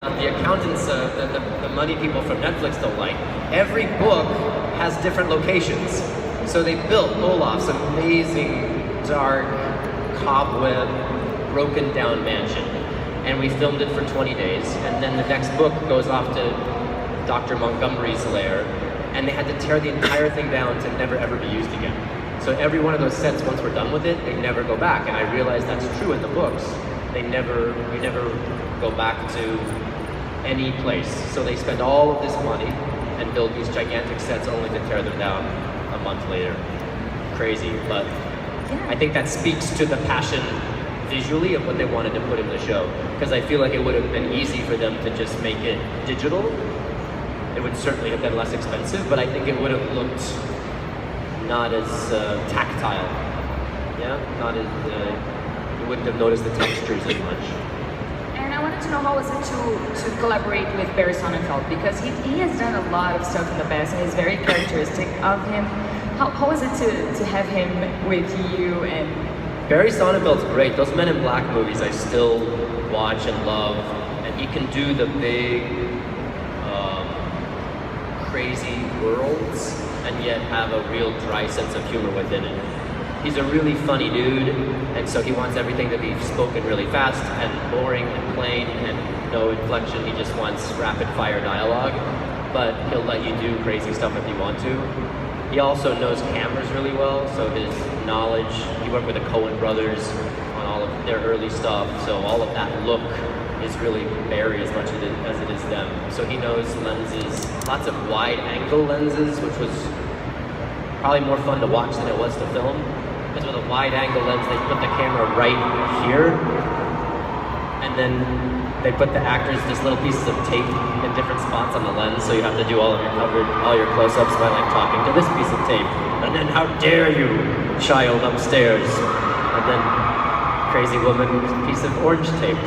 The accountants, the money people from Netflix don't like. Every book has different locations. So they built Olaf's amazing, dark, cobweb, broken down mansion. And we filmed it for 20 days. And then the next book goes off to Dr. Montgomery's lair. And they had to tear the entire thing down to never ever be used again. So every one of those sets, once we're done with it, they never go back. And I realized that's true in the books. You never go back to any place. So they spend all of this money and build these gigantic sets only to tear them down a month later. Crazy, but I think that speaks to the passion visually of what they wanted to put in the show. Because I feel like it would have been easy for them to just make it digital. It would certainly have been less expensive, but I think it would have looked not as tactile. Yeah, not as, you wouldn't have noticed the textures as much. And I wanted to know, how was it to collaborate with Barry Sonnenfeld, because he has done a lot of stuff in the past and is very characteristic of him. How was it to have him with you? And Barry Sonnenfeld's great. Those Men in Black movies I still watch and love, and he can do the big, crazy worlds and yet have a real dry sense of humor within it. He's a really funny dude, and so he wants everything to be spoken really fast and boring and plain and no inflection. He just wants rapid fire dialogue, but he'll let you do crazy stuff if you want to. He also knows cameras really well, so his knowledge, he worked with the Coen brothers on all of their early stuff, so all of that look is really Barry as much as it is them. So he knows lenses, lots of wide angle lenses, which was probably more fun to watch than it was to film. Because with a wide angle lens, they put the camera right here, and then they put the actors just little pieces of tape in different spots on the lens, so you have to do all of your all your close-ups by like talking to this piece of tape, and then how dare you, child upstairs, and then crazy woman piece of orange tape.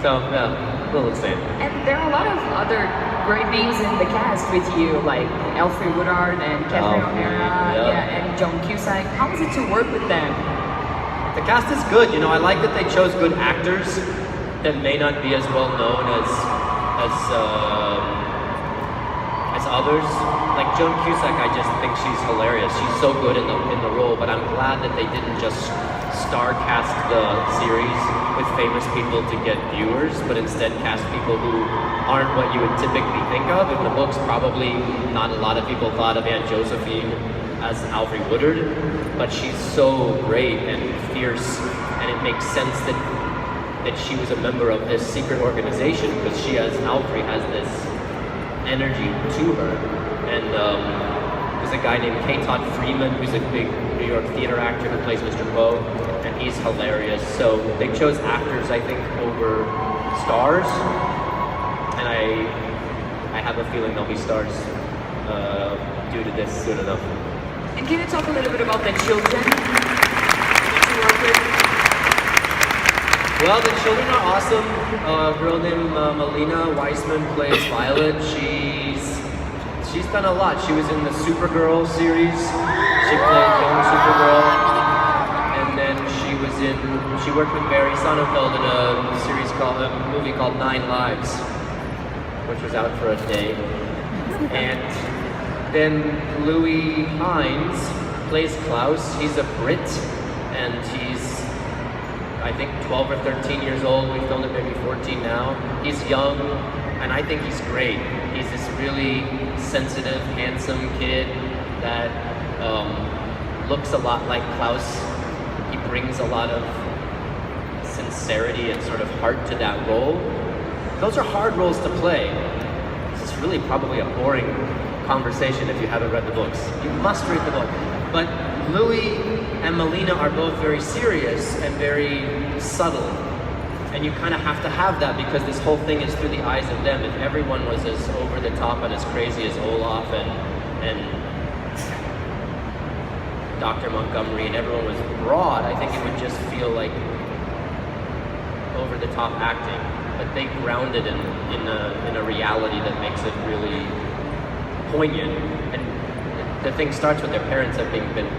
So yeah, a little insane. And there are a lot of other great names in the cast with you, like Alfre Woodard and Catherine O'Hara, and John Cusack. How was it to work with them? The cast is good. You know, I like that they chose good actors that may not be as well known as others. Like Joan Cusack, I just think she's hilarious. She's so good in the role. But I'm glad that they didn't just star cast the series with famous people to get viewers, but instead cast people who aren't what you would typically think of. In the books, probably not a lot of people thought of Aunt Josephine as Alfre Woodard, but she's so great and fierce, and it makes sense that she was a member of this secret organization, because she, as Alfre, has this energy to her. And there's a guy named K. Todd Freeman, who's a big New York theater actor who plays Mr. Poe, and he's hilarious. So they chose actors, I think, over stars, and I have a feeling they'll be stars due to this soon enough. And can you talk a little bit about the children that you work with? Well, the children are awesome. A girl named Melina Weissman plays Violet. She's done a lot. She was in the Supergirl series. She played young Supergirl. And then she worked with Barry Sonnenfeld in a movie called 9 Lives, which was out for a day. And then Louis Hines plays Klaus. He's a Brit, and he's, I think, 12 or 13 years old. We filmed it maybe 14 now. He's young, and I think he's great. He's this really sensitive, handsome kid that looks a lot like Klaus. He brings a lot of sincerity and sort of heart to that role. Those are hard roles to play. This is really probably a boring conversation if you haven't read the books. You must read the book. But Louis and Melina are both very serious and very subtle. And you kind of have to have that, because this whole thing is through the eyes of them. If everyone was as over the top and as crazy as Olaf and Dr. Montgomery, and everyone was broad, I think it would just feel like over the top acting. But they grounded in a reality that makes it really poignant. And the thing starts with their parents having been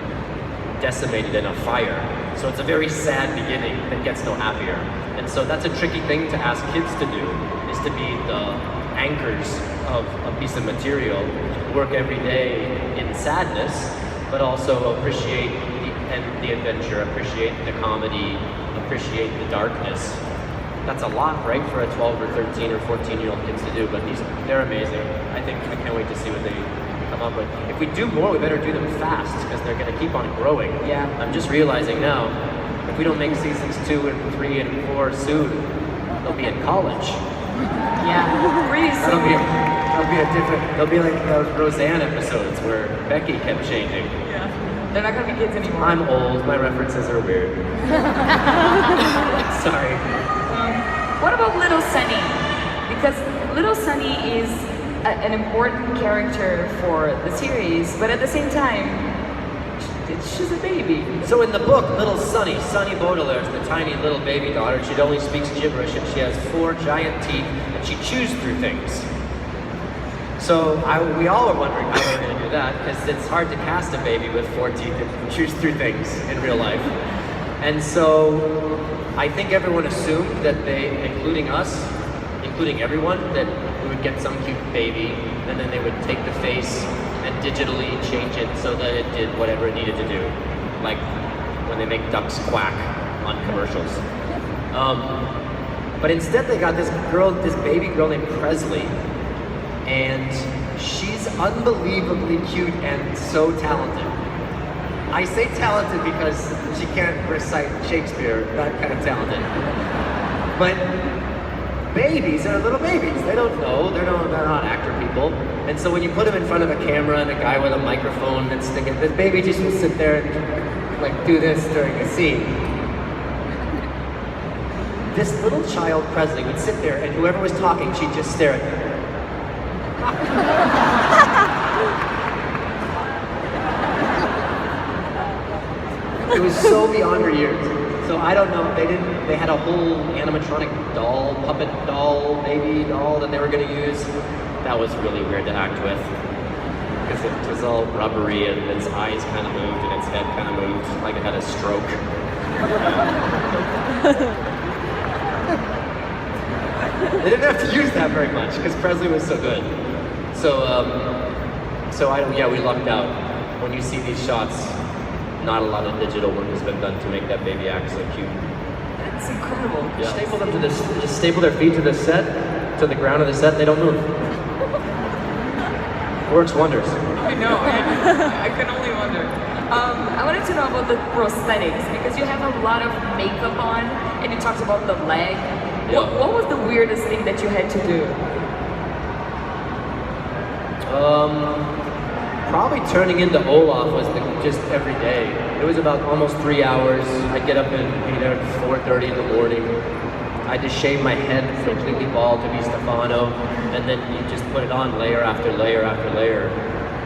decimated in a fire. So it's a very sad beginning that gets no happier. And so that's a tricky thing to ask kids to do, is to be the anchors of a piece of material, work every day in sadness, but also appreciate the adventure, appreciate the comedy, appreciate the darkness. That's a lot, right, for a 12 or 13 or 14-year-old kids to do, but they're amazing. I can't wait to see what they come up with. If we do more, we better do them fast, because they're going to keep on growing. Yeah. I'm just realizing now, if we don't make seasons 2 and 3 and 4 soon, they'll be in college. Yeah, pretty That'll soon. be a different, they'll be like those Roseanne episodes where Becky kept changing. Yeah. They're not gonna be kids anymore. I'm old, my references are weird. Sorry. What about Little Sunny? Because Little Sunny is an important character for the series, but at the same time, she's a baby. So in the book, Little Sunny Baudelaire is the tiny little baby daughter. She only speaks gibberish, and she has 4 giant teeth, and she chews through things. So we all were wondering how they were going to do that, because it's hard to cast a baby with 4 teeth that chews through things in real life. And so I think everyone assumed that including us, including everyone, that we would get some cute baby, and then they would take the face and digitally change it so that it did whatever it needed to do, like when they make ducks quack on commercials. But instead they got this baby girl named Presley, and she's unbelievably cute and so talented. I say talented because she can't recite Shakespeare, that kind of talented. But babies are little babies. They don't know. They're not actor people. And so when you put them in front of a camera and a guy with a microphone that's sticking, this baby just will sit there and like do this during a scene. This little child, Presley, would sit there, and whoever was talking, she'd just stare at them. It was so beyond her years. So I don't know, they had a whole animatronic doll, puppet doll, baby doll that they were gonna use. That was really weird to act with, because it was all rubbery and its eyes kind of moved and its head kind of moved, like it had a stroke. They didn't have to use that very much, because Presley was so good. So we lucked out. When you see these shots, not a lot of digital work has been done to make that baby act so cute. That's incredible. Yeah. Staple them to this. Just staple their feet to the set, to the ground of the set. They don't move. Works wonders. I know. I can only wonder. I wanted to know about the prosthetics, because you have a lot of makeup on, and you talked about the leg. Yeah. What was the weirdest thing that you had to do? Probably turning into Olaf was just every day. It was about almost 3 hours. I'd get up and be there at 4:30 in the morning. I just shave my head completely bald to be Stefano, and then you just put it on layer after layer after layer.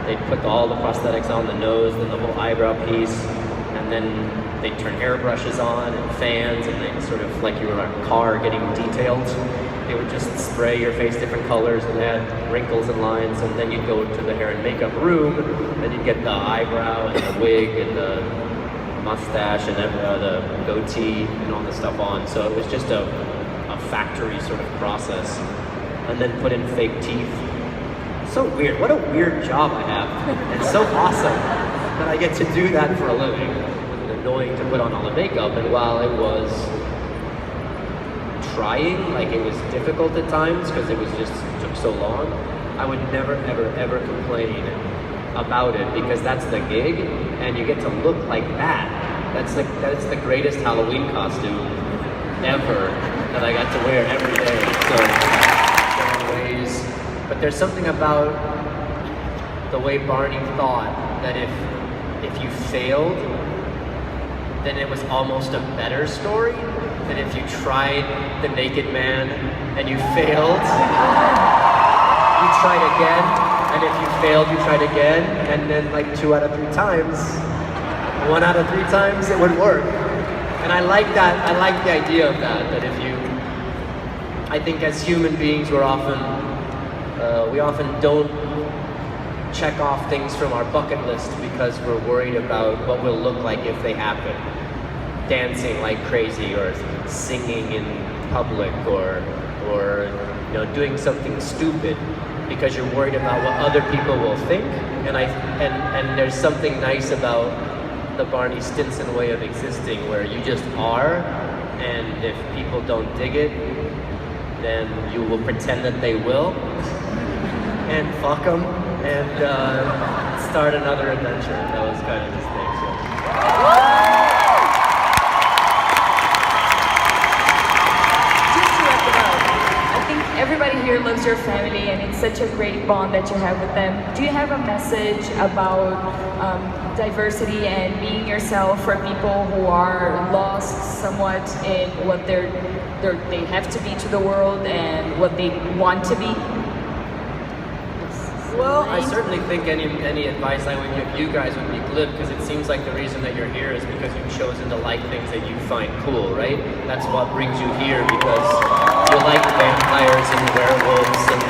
They'd put all the prosthetics on the nose, then the whole eyebrow piece, and then they'd turn airbrushes on and fans, and they sort of like you were in a car getting detailed. They would just spray your face different colors and add wrinkles and lines, and then you'd go to the hair and makeup room, and you'd get the eyebrow and the wig and the mustache and the goatee and all this stuff on. So it was just a factory sort of process, and then put in fake teeth. So weird. What a weird job I have. It's so awesome that I get to do that for a living. It's annoying to put on all the makeup, and while it was trying, like it was difficult at times because it took so long, I would never ever complain about it, because that's the gig, and you get to look like that. That's the greatest Halloween costume ever that I got to wear every day. So there are ways, but there's something about the way Barney thought that if you failed, then it was almost a better story than if you tried the naked man and you failed. You tried again, and if you failed, you tried again, and then like 2 out of 3 times, 1 out of 3 times, it would work. And I like that. I like the idea of that. That if you, I think as human beings, we often don't check off things from our bucket list because we're worried about what we'll look like if they happen. Dancing like crazy, or singing in public, or doing something stupid because you're worried about what other people will think. And there's something nice about the Barney Stinson way of existing, where you just are, and if people don't dig it, then you will pretend that they will, and fuck them, and start another adventure. That was kind of his thing. So. Everybody here loves your family, and it's such a great bond that you have with them. Do you have a message about diversity and being yourself for people who are lost somewhat in what they have to be to the world and what they want to be? Well, I certainly think any advice I would give you guys would be glib, because it seems like the reason that you're here is because you've chosen to like things that you find cool, right? That's what brings you here, because you like vampires and werewolves, and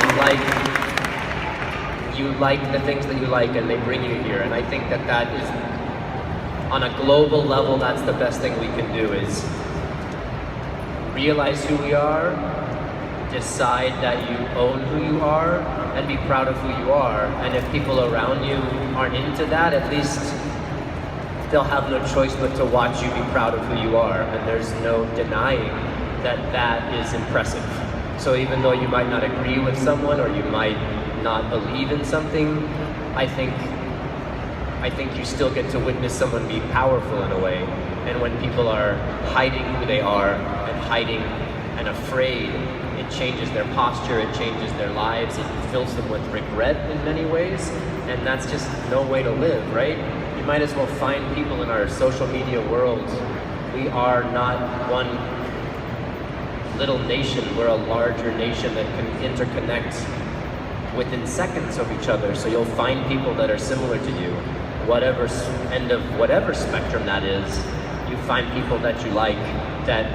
you like the things that you like, and they bring you here. And I think that is, on a global level, that's the best thing we can do, is realize who we are, decide that you own who you are, and be proud of who you are. And if people around you aren't into that, at least they'll have no choice but to watch you be proud of who you are. And there's no denying that is impressive. So even though you might not agree with someone, or you might not believe in something, I think you still get to witness someone be powerful in a way. And when people are hiding who they are, and hiding and afraid, it changes their posture, it changes their lives, it fills them with regret in many ways, and that's just no way to live, right? You might as well find people in our social media world. We are not one little nation, we're a larger nation that can interconnect within seconds of each other. So you'll find people that are similar to you, whatever end of whatever spectrum that is. You find people that you like, that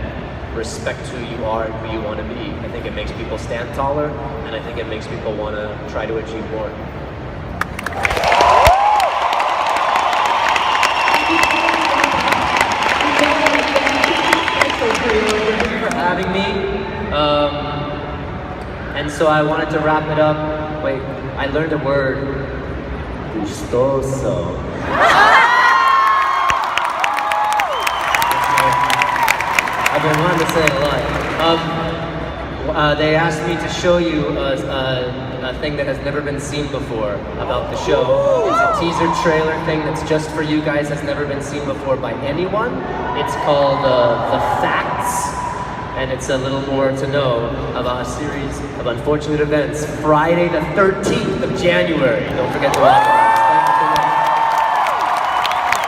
respect who you are and who you want to be. I think it makes people stand taller, and I think it makes people want to try to achieve more. Thank you for having me. And so I wanted to wrap it up. Wait, I learned a word. Gustoso. I've been wanting to say it a lot. They asked me to show you a thing that has never been seen before about the show. It's a teaser trailer thing that's just for you guys, has never been seen before by anyone. It's called The Facts, and it's a little more to know about a series of unfortunate events. Friday the 13th of January. Don't forget to watch it.